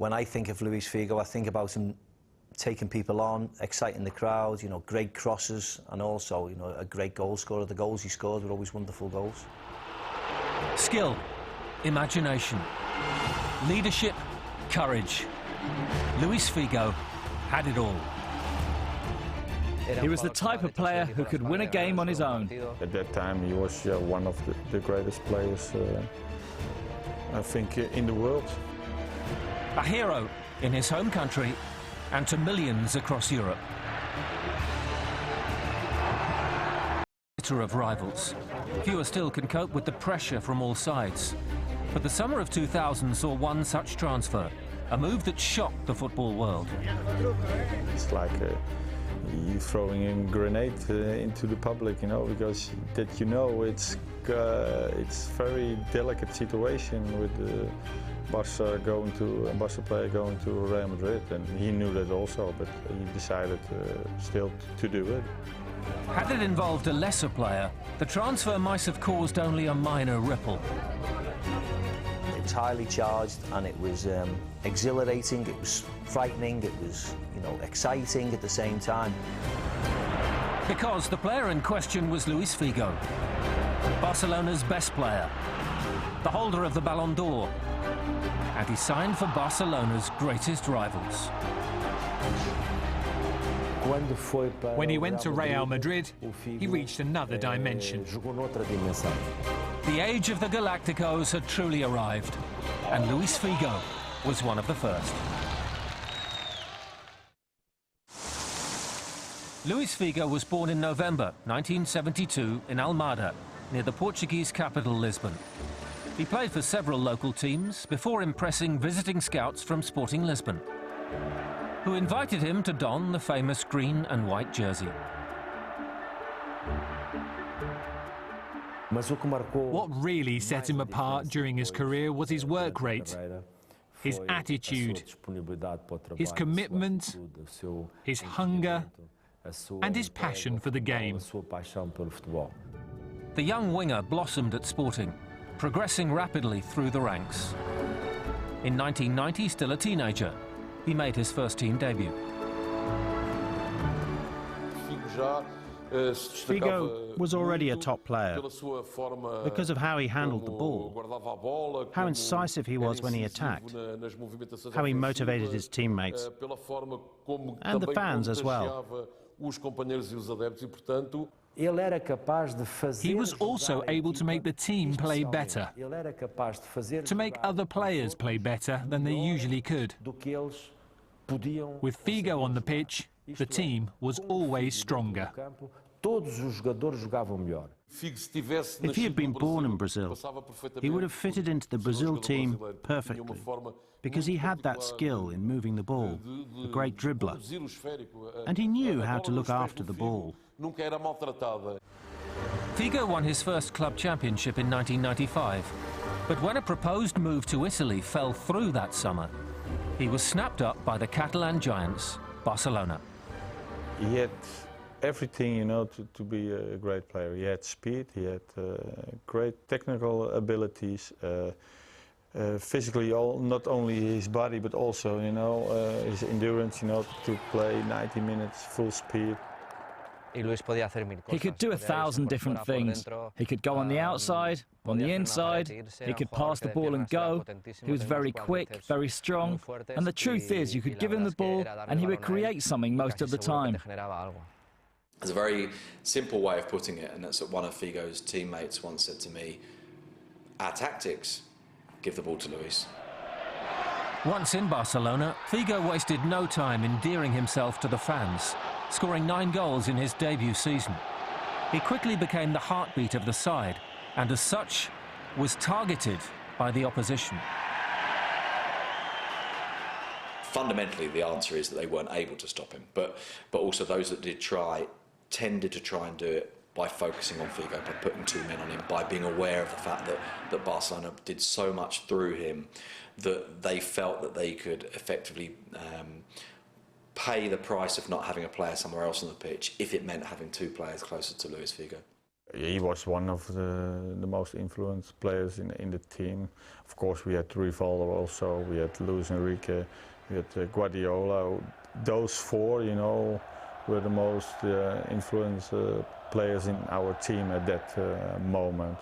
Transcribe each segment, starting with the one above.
when I think of Luis Figo, I think about him taking people on, exciting the crowd, you know, great crosses, and also, you know, a great goal scorer. The goals he scored were always wonderful goals. Skill, imagination, leadership, courage. Luis Figo had it all. He was the type of player who could win a game on his own. At that time, he was one of the greatest players, I think, in the world. A hero in his home country and to millions across Europe. Bitter of rivals. Fewer still can cope with the pressure from all sides. But the summer of 2000 saw one such transfer, a move that shocked the football world. It's like you throwing a grenade into the public, you know, because that, you know, it's very delicate situation with the Barca player going to Real Madrid, and he knew that also, but he decided still to do it. Had it involved a lesser player, the transfer might have caused only a minor ripple. It's highly charged, and it was exhilarating, it was frightening, it was, you know, exciting at the same time. Because the player in question was Luis Figo, Barcelona's best player, the holder of the Ballon d'Or, and he signed for Barcelona's greatest rivals. When he went to Real Madrid, he reached another dimension. The age of the Galacticos had truly arrived, and Luis Figo was one of the first. Luis Figo was born in November 1972 in Almada, near the Portuguese capital Lisbon. He played for several local teams before impressing visiting scouts from Sporting Lisbon, who invited him to don the famous green and white jersey. What really set him apart during his career was his work rate, his attitude, his commitment, his hunger, and his passion for the game. The young winger blossomed at Sporting, progressing rapidly through the ranks. In 1990, still a teenager, he made his first team debut. Figo was already a top player because of how he handled the ball, how incisive he was when he attacked, how he motivated his teammates, and the fans as well. He was also able to make the team play better, to make other players play better than they usually could. With Figo on the pitch, the team was always stronger. If he had been born in Brazil, he would have fitted into the Brazil team perfectly, because he had that skill in moving the ball, a great dribbler, and he knew how to look after the ball. Figo won his first club championship in 1995, but when a proposed move to Italy fell through that summer, he was snapped up by the Catalan giants, Barcelona. He had everything, you know, to be a great player. He had speed, he had great technical abilities, physically, not only his body, but also, you know, his endurance, you know, to play 90 minutes full speed. He could do 1,000 different things. He could go on the outside, on the inside, he could pass the ball and go. He was very quick, very strong, and the truth is you could give him the ball and he would create something most of the time. There's a very simple way of putting it, and that's what one of Figo's teammates once said to me: our tactics, give the ball to Luis. Once in Barcelona, Figo wasted no time endearing himself to the fans, scoring 9 goals in his debut season. He quickly became the heartbeat of the side, and as such, was targeted by the opposition. Fundamentally, the answer is that they weren't able to stop him, but also those that did try tended to try and do it by focusing on Figo, by putting 2 men on him, by being aware of the fact that Barcelona did so much through him that they felt that they could effectively pay the price of not having a player somewhere else on the pitch if it meant having 2 players closer to Luis Figo. He was one of the most influenced players in the team. Of course, we had Rivaldo also, we had Luis Enrique, we had Guardiola. Those four, you know, were the most influenced players in our team at that moment.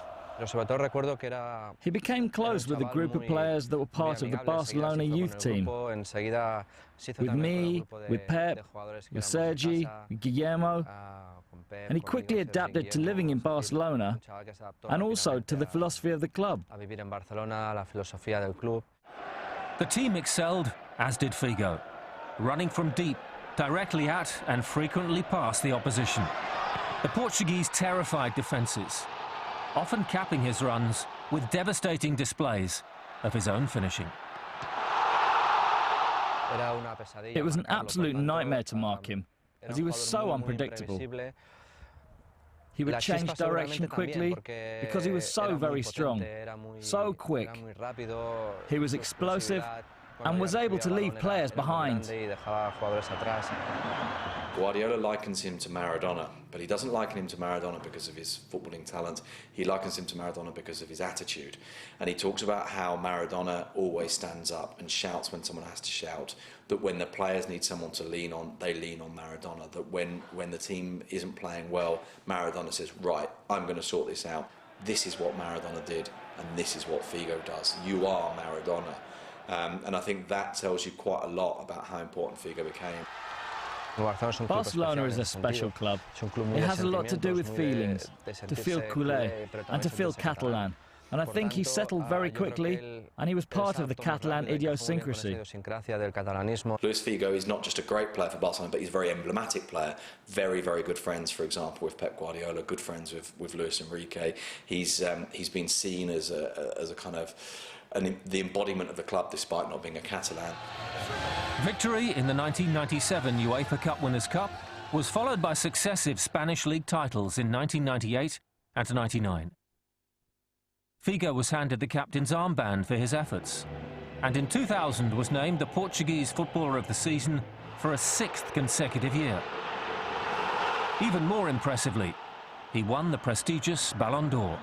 He became close with a group of players that were part of the Barcelona youth team. With me, with Pep, with Sergi, with Guillermo. And he quickly adapted to living in Barcelona and also to the philosophy of the club. The team excelled, as did Figo, running from deep, directly at and frequently past the opposition. The Portuguese terrified defences, often capping his runs with devastating displays of his own finishing. It was an absolute nightmare to mark him, as he was so unpredictable. He would change direction quickly because he was so very strong, so quick. He was explosive and was able to leave players behind. Guardiola likens him to Maradona, but he doesn't liken him to Maradona because of his footballing talent. He likens him to Maradona because of his attitude. And he talks about how Maradona always stands up and shouts when someone has to shout, that when the players need someone to lean on, they lean on Maradona, that when the team isn't playing well, Maradona says, right, I'm going to sort this out. This is what Maradona did, and this is what Figo does. You are Maradona. And I think that tells you quite a lot about how important Figo became. Barcelona is a special club. It has a lot to do with feelings, to feel culé and to feel Catalan. And I think he settled very quickly, and he was part of the Catalan idiosyncrasy. Luis Figo is not just a great player for Barcelona, but he's a very emblematic player. Very, very good friends, for example, with Pep Guardiola, good friends with Luis Enrique. He's been seen as a kind of the embodiment of the club, despite not being a Catalan. Victory in the 1997 UEFA Cup Winners' Cup was followed by successive Spanish League titles in 1998 and 99. Figo was handed the captain's armband for his efforts, and in 2000 was named the Portuguese Footballer of the Season for a 6th consecutive year. Even more impressively, he won the prestigious Ballon d'Or.